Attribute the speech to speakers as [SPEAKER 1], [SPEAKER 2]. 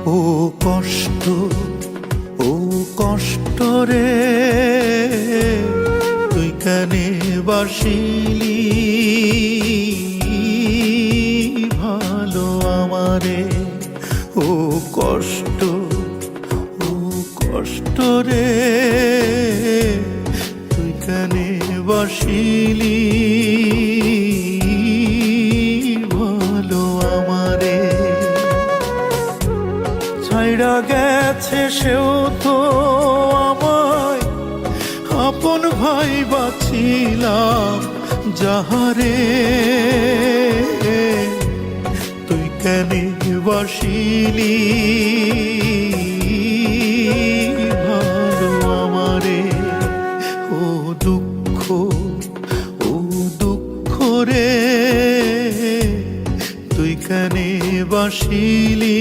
[SPEAKER 1] ও কষ্ট, ও কষ্ট রে, তুই কানে বাসিলি ভালো আমারে। ও কষ্ট, ও কষ্ট রে, তুই কানে বাসিলি ভালো আমারে। ছাইড়া গেছে সেও তো আমায়, আপন ভাই বাছিলাম যাহারে। তুই কেনে বাসিলি ভালো আমারে। ও দুঃখ, ও দুঃখ রে, তুই কেনে বাসিলি